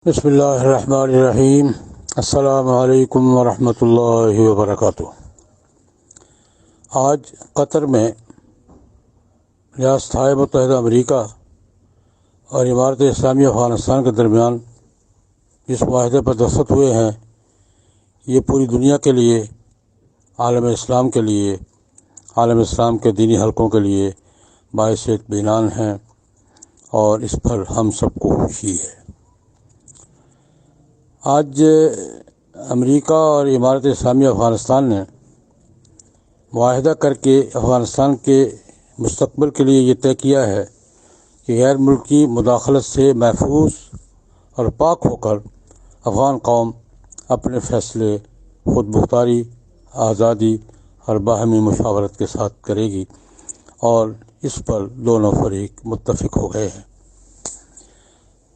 بسم اللہ الرحمن الرحیم۔ السلام علیکم ورحمۃ اللہ وبرکاتہ۔ آج قطر میں ریاستہائے متحدہ امریکہ اور امارت اسلامیہ افغانستان کے درمیان جس معاہدے پر دستخط ہوئے ہیں، یہ پوری دنیا کے لیے، عالم اسلام کے لیے، عالم اسلام کے دینی حلقوں کے لیے باعث اطمینان ہیں اور اس پر ہم سب کو خوشی ہے۔ آج امریکہ اور امارت اسلامیہ افغانستان نے معاہدہ کر کے افغانستان کے مستقبل کے لیے یہ طے کیا ہے کہ غیر ملکی مداخلت سے محفوظ اور پاک ہو کر افغان قوم اپنے فیصلے خود مختاری، آزادی اور باہمی مشاورت کے ساتھ کرے گی، اور اس پر دونوں فریق متفق ہو گئے ہیں۔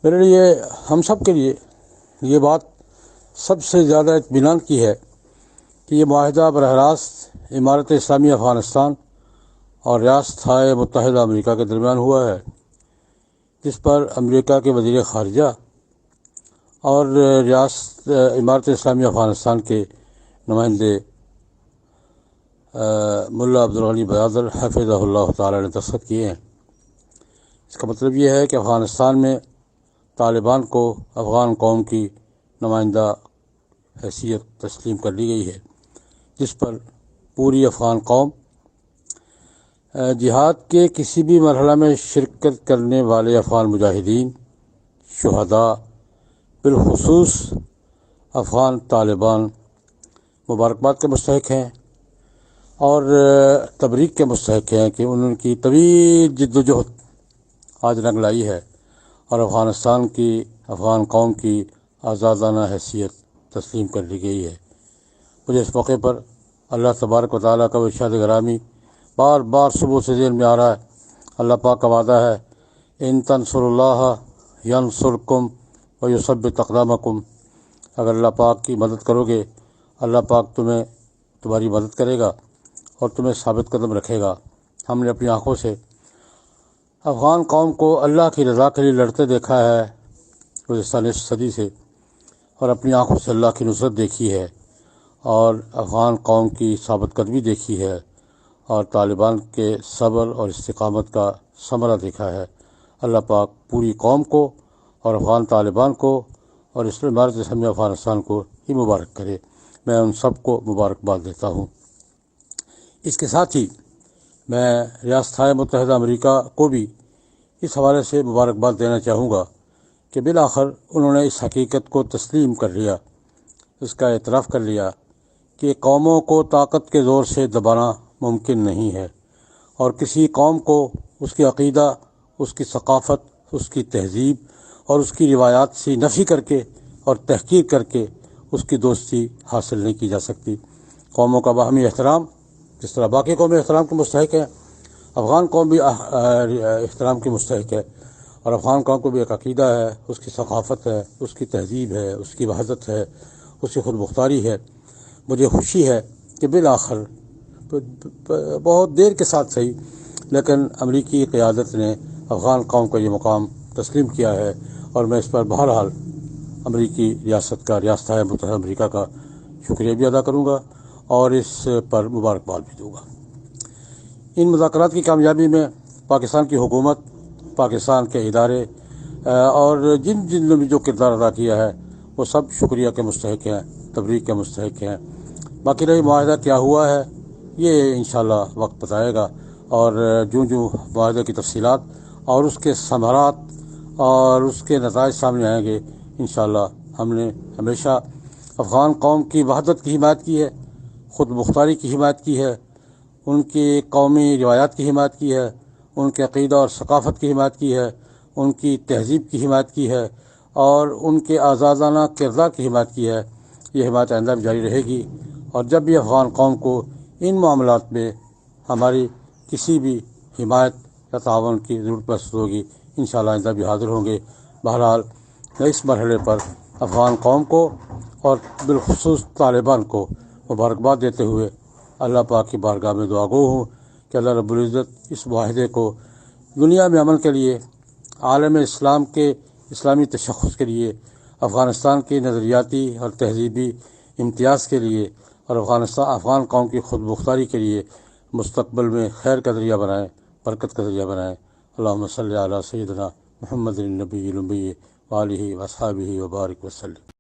میرے لیے، ہم سب کے لیے یہ بات سب سے زیادہ اطمینان کی ہے کہ یہ معاہدہ براہ راست امارت اسلامیہ افغانستان اور ریاستہائے متحدہ امریکہ کے درمیان ہوا ہے، جس پر امریکہ کے وزیر خارجہ اور امارت اسلامیہ افغانستان کے نمائندے ملا عبدالغنی برادر حفظہ اللہ تعالی نے دستخط کیے ہیں۔ اس کا مطلب یہ ہے کہ افغانستان میں طالبان کو افغان قوم کی نمائندہ حیثیت تسلیم کر لی گئی ہے، جس پر پوری افغان قوم جہاد کے کسی بھی مرحلہ میں شرکت کرنے والے افغان مجاہدین، شہداء، بالخصوص افغان طالبان مبارکباد کے مستحق ہیں اور تبریک کے مستحق ہیں کہ ان کی طویل جد و جہد آج رنگ لائی ہے اور افغان قوم کی آزادانہ حیثیت تسلیم کر لی گئی ہے۔ مجھے اس موقع پر اللہ تبارک و تعالیٰ کا ارشاد گرامی بار بار صبح سے ذہن میں آ رہا ہے۔ اللہ پاک کا وعدہ ہے، ان تنصروا اللہ ینصرکم ویثبت اقدامکم۔ اگر اللہ پاک کی مدد کرو گے، اللہ پاک تمہاری مدد کرے گا اور تمہیں ثابت قدم رکھے گا۔ ہم نے اپنی آنکھوں سے افغان قوم کو اللہ کی رضا کے لیے لڑتے دیکھا ہے گزشتہ نصف صدی سے، اور اپنی آنکھوں سے اللہ کی نصرت دیکھی ہے اور افغان قوم کی ثابت قدمی دیکھی ہے اور طالبان کے صبر اور استقامت کا ثمرہ دیکھا ہے۔ اللہ پاک پوری قوم کو اور افغان طالبان کو اور اس امارت اسلامیہ افغانستان کو ہی مبارک کرے۔ میں ان سب کو مبارکباد دیتا ہوں۔ اس کے ساتھ ہی میں ریاستہائے متحدہ امریکہ کو بھی اس حوالے سے مبارکباد دینا چاہوں گا کہ بالآخر انہوں نے اس حقیقت کو تسلیم کر لیا، اس کا اعتراف کر لیا کہ قوموں کو طاقت کے زور سے دبانا ممکن نہیں ہے، اور کسی قوم کو اس کی عقیدہ، اس کی ثقافت، اس کی تہذیب اور اس کی روایات سے نفی کر کے اور تحقیر کر کے اس کی دوستی حاصل نہیں کی جا سکتی۔ قوموں کا باہمی احترام، جس طرح باقی قومیں احترام کے مستحق ہیں، افغان قوم بھی احترام کی مستحق ہے، اور افغان قوم کو بھی ایک عقیدہ ہے، اس کی ثقافت ہے، اس کی تہذیب ہے، اس کی وحدت ہے، اس کی خود مختاری ہے۔ مجھے خوشی ہے کہ بالآخر بہت دیر کے ساتھ صحیح، لیکن امریکی قیادت نے افغان قوم کا یہ مقام تسلیم کیا ہے، اور میں اس پر بہرحال امریکی ریاستہائے متحدہ امریکہ کا شکریہ بھی ادا کروں گا اور اس پر مبارکباد بھی دوں گا۔ ان مذاکرات کی کامیابی میں پاکستان کی حکومت، پاکستان کے ادارے اور جن نے بھی جو کردار ادا کیا ہے، وہ سب شکریہ کے مستحق ہیں، تبریک کے مستحق ہیں۔ باقی رہی معاہدہ کیا ہوا ہے، یہ انشاءاللہ وقت بتائے گا، اور جو معاہدے کی تفصیلات اور اس کے ثمرات اور اس کے نتائج سامنے آئیں گے، انشاءاللہ ہم نے ہمیشہ افغان قوم کی وحدت کی حمایت کی ہے، خود مختاری کی حمایت کی ہے، ان کی قومی روایات کی حمایت کی ہے، ان کے عقیدہ اور ثقافت کی حمایت کی ہے، ان کی تہذیب کی حمایت کی ہے، اور ان کے آزادانہ کردار کی حمایت کی ہے۔ یہ حمایت آئندہ بھی جاری رہے گی، اور جب بھی افغان قوم کو ان معاملات میں ہماری کسی بھی حمایت یا تعاون کی ضرورت محسوس ہوگی، انشاءاللہ آئندہ بھی حاضر ہوں گے۔ بہرحال میں اس مرحلے پر افغان قوم کو اور بالخصوص طالبان کو مبارکباد دیتے ہوئے اللہ پاک کی بارگاہ میں دعا گو ہوں کہ اللہ رب العزت اس معاہدے کو دنیا میں امن کے لیے، عالم اسلام کے اسلامی تشخص کے لیے افغانستان کی نظریاتی اور تہذیبی امتیاز کے لیے اور افغان قوم کی خود مختاری کے لیے مستقبل میں خیر کا ذریعہ بنائیں، برکت کا ذریعہ بنائیں۔ اللہم صلی علی سیدنا محمد النبی الأمی وآلہ وأصحابہ وبارک وسلم۔